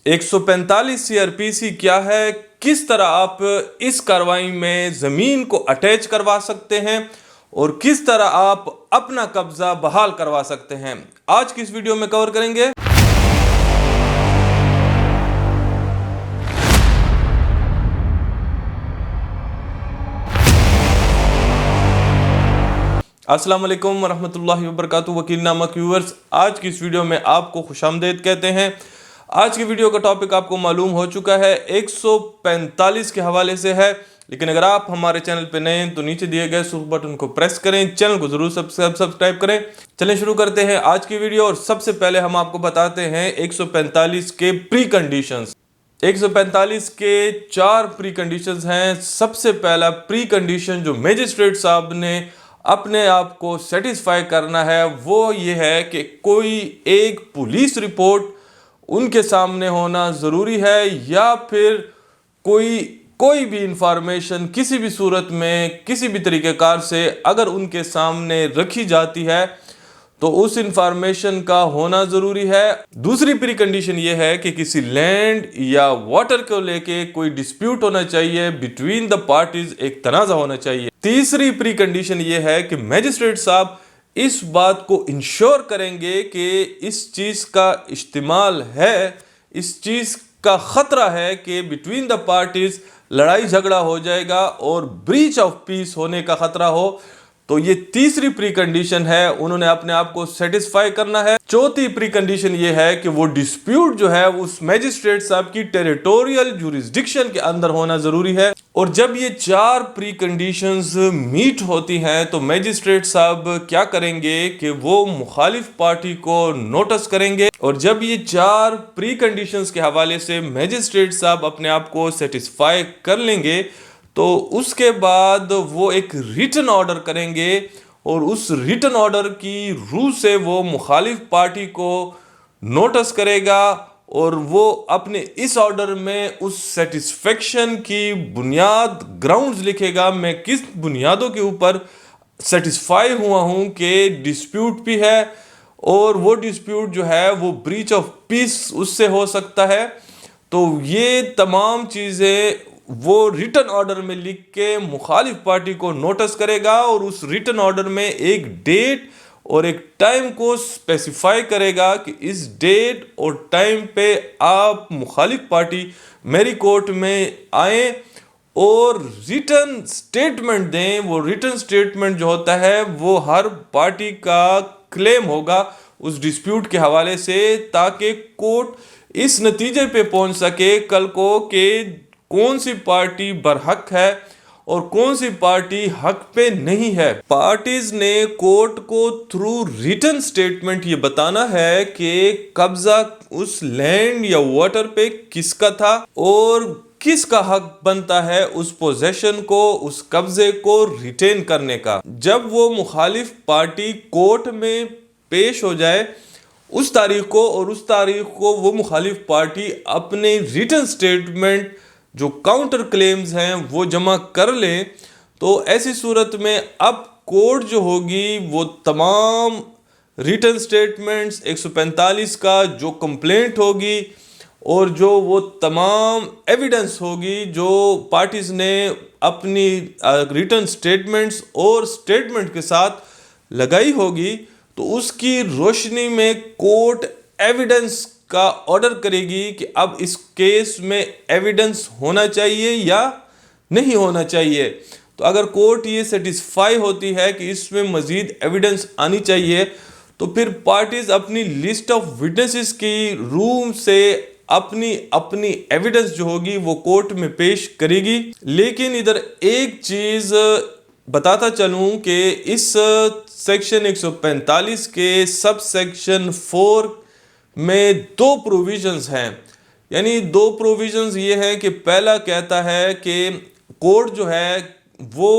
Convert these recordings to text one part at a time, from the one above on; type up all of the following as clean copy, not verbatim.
145 CRPC क्या है, किस तरह आप इस कार्रवाई में ज़मीन को अटैच करवा सकते हैं और किस तरह आप अपना कब्जा बहाल करवा सकते हैं, आज की इस वीडियो में कवर करेंगे। अस्सलाम वालेकुम वरहमतुल्लाहि वबरकातुहू। वकीलनामा व्यूअर्स, आज की इस वीडियो में आपको खुशामदीद कहते हैं। आज की वीडियो का टॉपिक आपको मालूम हो चुका है, 145 के हवाले से है। लेकिन अगर आप हमारे चैनल पे नए हैं तो नीचे दिए गए सुर्ख बटन को प्रेस करें, चैनल को जरूर सब्सक्राइब करें। चलें शुरू करते हैं आज की वीडियो। और सबसे पहले हम आपको बताते हैं 145 के प्री कंडीशंस। 145 के 4 प्री कंडीशंस हैं। सबसे पहला प्री कंडीशन जो मैजिस्ट्रेट साहब ने अपने आप को सेटिस्फाई करना है वो ये है कि कोई एक पुलिस रिपोर्ट उनके सामने होना ज़रूरी है, या फिर कोई भी इंफॉर्मेशन किसी भी सूरत में किसी भी तरीक़ेकार से अगर उनके सामने रखी जाती है तो उस इंफॉर्मेशन का होना ज़रूरी है। दूसरी प्री कंडीशन ये है कि किसी लैंड या वाटर को लेके कोई डिस्प्यूट होना चाहिए, बिटवीन द पार्टीज एक तनाज़ा होना चाहिए। तीसरी प्री कंडीशन ये है कि मैजिस्ट्रेट साहब इस बात को इंश्योर करेंगे कि इस चीज़ का इस्तेमाल है, इस चीज़ का ख़तरा है कि बिटवीन द पार्टीज लड़ाई झगड़ा हो जाएगा और ब्रीच ऑफ पीस होने का ख़तरा हो। तो ये तीसरी प्री कंडीशन है, उन्होंने अपने आप को सेटिस्फाई करना है। चौथी प्री कंडीशन ये है कि वो डिस्प्यूट जो है उस मैजिस्ट्रेट साहब की टेरिटोरियल जुरिस्डिक्शन के अंदर होना जरूरी है। और जब ये 4 प्री कंडीशंस मीट होती हैं तो मैजिस्ट्रेट साहब क्या करेंगे कि वो मुखालिफ पार्टी को नोटिस करेंगे। और जब ये 4 प्री कंडीशंस के हवाले से मैजिस्ट्रेट साहब अपने आप को सेटिस्फाई कर लेंगे तो उसके बाद वो एक रिटन ऑर्डर करेंगे और उस रिटन ऑर्डर की रूह से वो मुखालिफ पार्टी को नोटिस करेगा और वो अपने इस ऑर्डर में उस सेटिस्फेक्शन की बुनियाद ग्राउंड्स लिखेगा, मैं किस बुनियादों के ऊपर सेटिस्फाई हुआ हूँ कि डिस्प्यूट भी है और वो डिस्प्यूट जो है वो ब्रीच ऑफ पीस उससे हो सकता है। तो ये तमाम चीज़ें वो रिटन ऑर्डर में लिख के मुखालिफ पार्टी को नोटिस करेगा और उस रिटन ऑर्डर में एक डेट और एक टाइम को स्पेसिफाई करेगा कि इस डेट और टाइम पे आप मुखालिफ पार्टी मेरी कोर्ट में आए और रिटन स्टेटमेंट दें। वो रिटन स्टेटमेंट जो होता है वो हर पार्टी का क्लेम होगा उस डिस्प्यूट के हवाले से, ताकि कोर्ट इस नतीजे पे पहुंच सके कल को कि कौन सी पार्टी बरहक है और कौन सी पार्टी हक पे नहीं है। पार्टीज ने कोर्ट को थ्रू रिटन स्टेटमेंट ये बताना है कि कब्जा उस लैंड या वाटर पे किसका था और किसका हक बनता है उस पोजेशन को, उस कब्जे को रिटेन करने का। जब वो मुखालिफ पार्टी कोर्ट में पेश हो जाए उस तारीख को, और उस तारीख को वो मुखालिफ पार्टी अपने रिटन स्टेटमेंट जो काउंटर क्लेम्स हैं वो जमा कर ले, तो ऐसी सूरत में अब कोर्ट जो होगी वो तमाम रिटन स्टेटमेंट्स 145 का जो कंप्लेंट होगी और जो वो तमाम एविडेंस होगी जो पार्टीज ने अपनी रिटन स्टेटमेंट्स और स्टेटमेंट के साथ लगाई होगी, तो उसकी रोशनी में कोर्ट एविडेंस का ऑर्डर करेगी कि अब इस केस में एविडेंस होना चाहिए या नहीं होना चाहिए। तो अगर कोर्ट ये सेटिस्फाई होती है कि इसमें मज़ीद एविडेंस आनी चाहिए तो फिर पार्टीज अपनी लिस्ट ऑफ विटनेसेस की रूम से अपनी एविडेंस जो होगी वो कोर्ट में पेश करेगी। लेकिन इधर एक चीज़ बताता चलूँ कि इस सेक्शन 145 के सब सेक्शन 4 में 2 प्रोविजंस हैं। यानी 2 प्रोविजंस ये हैं कि पहला कहता है कि कोर्ट जो है वो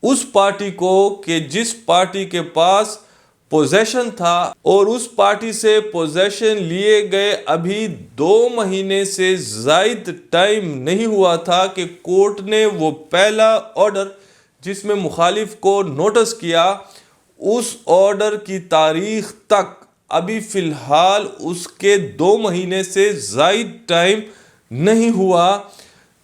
उस पार्टी को कि जिस पार्टी के पास पोजेशन था और उस पार्टी से पोजेशन लिए गए अभी 2 महीने से ज़ायद टाइम नहीं हुआ था कि कोर्ट ने वो पहला ऑर्डर जिसमें मुखालिफ को नोटिस किया, उस ऑर्डर की तारीख तक ابھی فی الحال اس کے 2 مہینے سے زائد ٹائم نہیں ہوا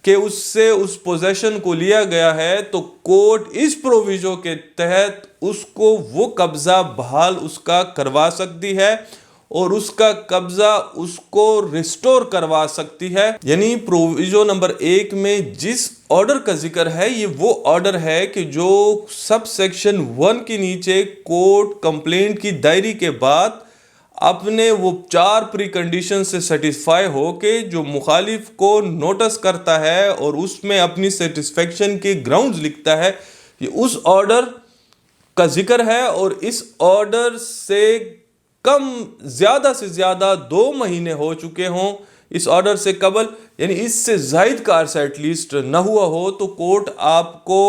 کہ اس سے اس پوزیشن کو لیا گیا ہے، تو کورٹ اس پروویژن کے تحت اس کو وہ قبضہ بحال اس کا کروا سکتی ہے اور اس کا قبضہ اس کو ریسٹور کروا سکتی ہے۔ یعنی پروویژن نمبر 1 میں جس آرڈر کا ذکر ہے، یہ وہ آرڈر ہے کہ جو سب سیکشن 1 کے نیچے کورٹ کمپلینٹ کی دائری کے بعد اپنے وہ 4 پری کنڈیشن سے سیٹسفائی ہو کے جو مخالف کو نوٹس کرتا ہے اور اس میں اپنی سیٹسفیکشن کے گراؤنڈز لکھتا ہے، یہ اس آرڈر کا ذکر ہے۔ اور اس آرڈر سے زیادہ سے زیادہ 2 مہینے ہو چکے ہوں اس آرڈر سے قبل، یعنی اس سے زائد کا عرصہ ایٹ لیسٹ نہ ہوا ہو، تو کورٹ آپ کو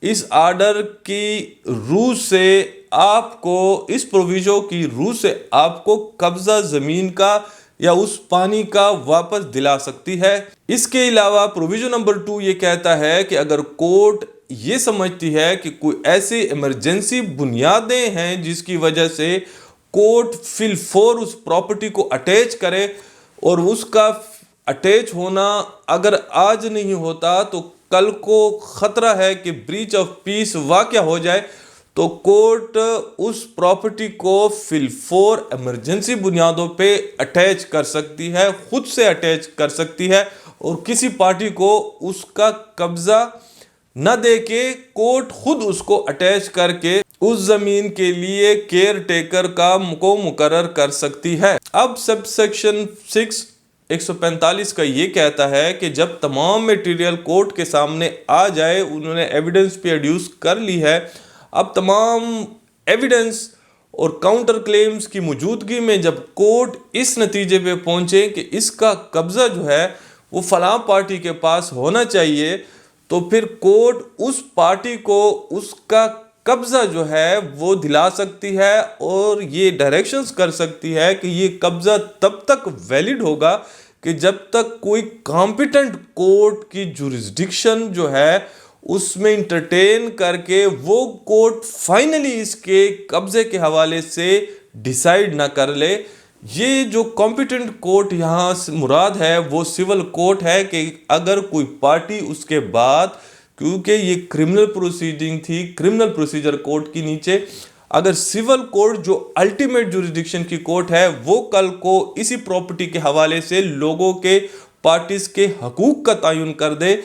اس آرڈر کی روح سے آپ کو اس پروویژن کی روح سے آپ کو قبضہ زمین کا یا اس پانی کا واپس دلا سکتی ہے۔ اس کے علاوہ پروویژن نمبر 2 یہ کہتا ہے کہ اگر کورٹ یہ سمجھتی ہے کہ کوئی ایسی ایمرجنسی بنیادیں ہیں جس کی وجہ سے کورٹ فی الفور اس پراپرٹی کو اٹیچ کرے، اور اس کا اٹیچ ہونا اگر آج نہیں ہوتا تو کل کو خطرہ ہے کہ بریچ آف پیس واقع ہو جائے، تو کورٹ اس پراپرٹی کو فی الفور ایمرجنسی بنیادوں پہ اٹیچ کر سکتی ہے، خود سے اٹیچ کر سکتی ہے، اور کسی پارٹی کو اس کا قبضہ نہ دے کے کورٹ خود اس کو اٹیچ کر کے اس زمین کے لیے کیئر ٹیکر کو مقرر کر سکتی ہے۔ اب سب سیکشن 6 145 کا یہ کہتا ہے کہ جب تمام میٹیریل کورٹ کے سامنے آ جائے، انہوں نے ایویڈنس پہ ایڈیوس کر لی ہے، اب تمام ایویڈنس اور کاؤنٹر کلیمز کی موجودگی میں جب کورٹ اس نتیجے پہ پہنچے کہ اس کا قبضہ جو ہے وہ فلاں پارٹی کے پاس ہونا چاہیے، تو پھر کورٹ اس پارٹی کو اس کا قبضہ جو ہے وہ دلا سکتی ہے اور یہ ڈائریکشنز کر سکتی ہے کہ یہ قبضہ تب تک ویلڈ ہوگا کہ جب تک کوئی کامپیٹنٹ کورٹ کی جورسڈکشن جو ہے اس میں انٹرٹین کر کے وہ کورٹ فائنلی اس کے قبضے کے حوالے سے ڈیسائیڈ نہ کر لے۔ یہ جو کمپیٹنٹ کورٹ یہاں مراد ہے وہ سول کورٹ ہے، کہ اگر کوئی پارٹی اس کے بعد، کیونکہ یہ کرمنل پروسیڈنگ تھی کرمنل پروسیجر کورٹ کی نیچے، اگر سول کورٹ جو الٹیمیٹ جورسڈکشن کی کورٹ ہے وہ کل کو اسی پراپرٹی کے حوالے سے لوگوں کے پارٹیز کے حقوق کا تعین کر دے،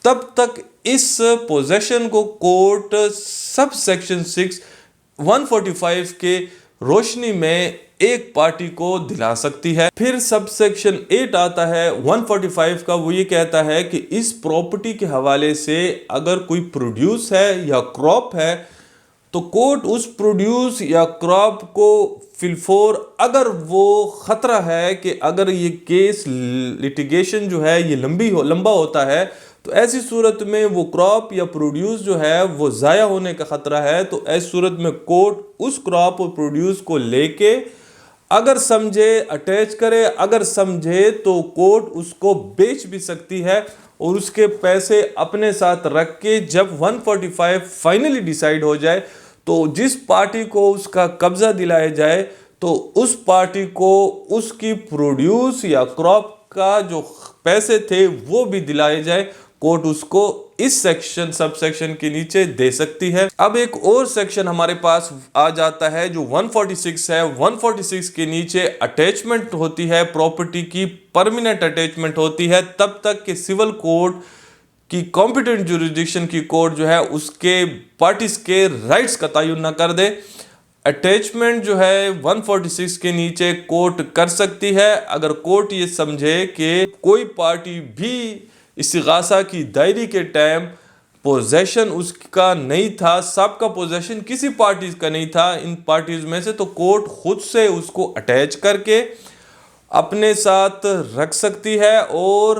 تب تک اس پوزیشن کو کورٹ سب سیکشن 6 145 کے روشنی میں ایک پارٹی کو دلا سکتی ہے۔ پھر سب سیکشن 8 آتا ہے 145 کا، وہ یہ کہتا ہے کہ اس پراپرٹی کے حوالے سے اگر کوئی پروڈیوس ہے یا کراپ ہے تو کورٹ اس پروڈیوس یا کراپ کو فی الفور اگر وہ خطرہ ہے کہ اگر یہ کیس لیٹیگیشن جو ہے یہ لمبا ہوتا ہے، تو ایسی صورت میں وہ کراپ یا پروڈیوس جو ہے وہ ضائع ہونے کا خطرہ ہے، تو ایسی صورت میں کورٹ اس کراپ اور پروڈیوس کو لے کے اگر سمجھے اٹیچ کرے، اگر سمجھے تو کورٹ اس کو بیچ بھی سکتی ہے اور اس کے پیسے اپنے ساتھ رکھ کے جب 145 فائنلی ڈیسائیڈ ہو جائے تو جس پارٹی کو اس کا قبضہ دلایا جائے تو اس پارٹی کو اس کی پروڈیوس یا کراپ کا جو پیسے تھے وہ بھی دلائے جائے، کورٹ اس کو اس سیکشن سب سیکشن کے نیچے دے سکتی ہے۔ اب ایک اور سیکشن ہمارے پاس آ جاتا ہے جو 146 ہے۔ 146 کے نیچے اٹیچمنٹ ہوتی ہے، پراپرٹی کی پرمیننٹ اٹیچمنٹ ہوتی ہے تب تک کہ سول کورٹ کی کمپیٹنٹ جورسڈکشن کی کورٹ جو ہے اس کے پارٹیز کے رائٹس کا تعین نہ کر دے۔ اٹیچمنٹ جو ہے 146 کے نیچے کورٹ کر سکتی ہے اگر کورٹ یہ سمجھے کہ کوئی پارٹی بھی استغاثہ کی دائری کے ٹائم پوزیشن اس کا نہیں تھا، سب کا پوزیشن کسی پارٹیز کا نہیں تھا ان پارٹیز میں سے، تو کورٹ خود سے اس کو اٹیچ کر کے اپنے ساتھ رکھ سکتی ہے اور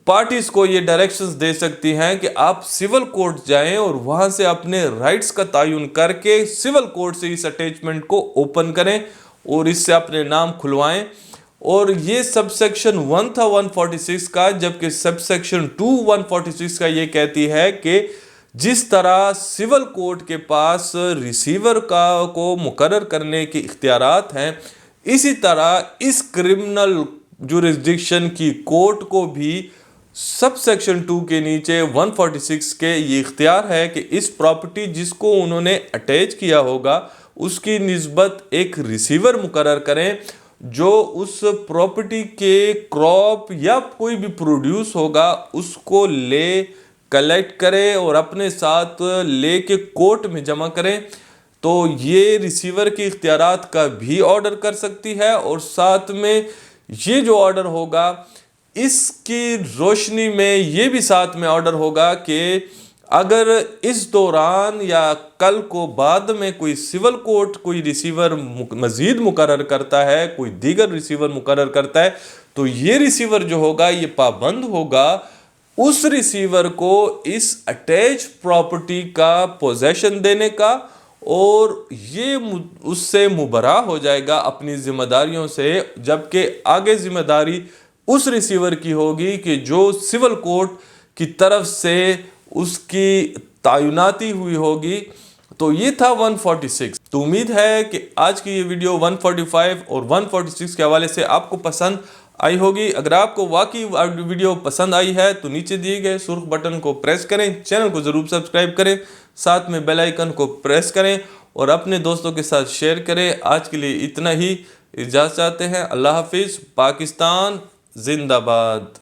پارٹیز کو یہ ڈائریکشنز دے سکتی ہیں کہ آپ سول کورٹ جائیں اور وہاں سے اپنے رائٹس کا تعین کر کے سول کورٹ سے اس اٹیچمنٹ کو اوپن کریں اور اس سے اپنے نام کھلوائیں۔ اور یہ سب سیکشن 1 تھا 146 کا، جبکہ سب سیکشن 2 146 کا یہ کہتی ہے کہ جس طرح سول کورٹ کے پاس ریسیور کو مقرر کرنے کے اختیارات ہیں، इसी तरह इस क्रिमिनल जुरिस्डिक्शन की कोर्ट को भी सब सेक्शन 2 के नीचे 146 के ये इख्तियार है कि इस प्रॉपर्टी जिसको उन्होंने अटैच किया होगा उसकी निस्बत एक रिसीवर मुकर्रर करें जो उस प्रॉपर्टी के क्रॉप या कोई भी प्रोड्यूस होगा उसको ले कलेक्ट करे और अपने साथ ले के कोर्ट में जमा करें। तो ये रिसीवर के इख्तियारात का भी ऑर्डर कर सकती है और साथ में ये जो ऑर्डर होगा इसकी रोशनी में ये भी साथ में ऑर्डर होगा कि अगर इस दौरान या कल को बाद में कोई सिविल कोर्ट कोई रिसीवर मजीद मुकर्रर करता है, कोई दीगर रिसीवर मुकर्रर करता है, तो ये रिसीवर जो होगा ये पाबंद होगा उस रिसीवर को इस अटैच प्रॉपर्टी का पोजेशन देने का और ये उससे मुबरा हो जाएगा अपनी जिम्मेदारियों से, जबकि आगे जिम्मेदारी उस रिसीवर की होगी कि जो सिविल कोर्ट की तरफ से उसकी तैनाती हुई होगी। तो ये था 146। तो उम्मीद है कि आज की ये वीडियो 145 और 146 के हवाले से आपको पसंद आई होगी। अगर आपको वाकई वीडियो पसंद आई है तो नीचे दिए गए सुर्ख बटन को प्रेस करें, चैनल को ज़रूर सब्सक्राइब करें, साथ में बेल आइकन को प्रेस करें और अपने दोस्तों के साथ शेयर करें। आज के लिए इतना ही, इजाज़त चाहते हैं। अल्लाह हाफिज़। पाकिस्तान जिंदाबाद।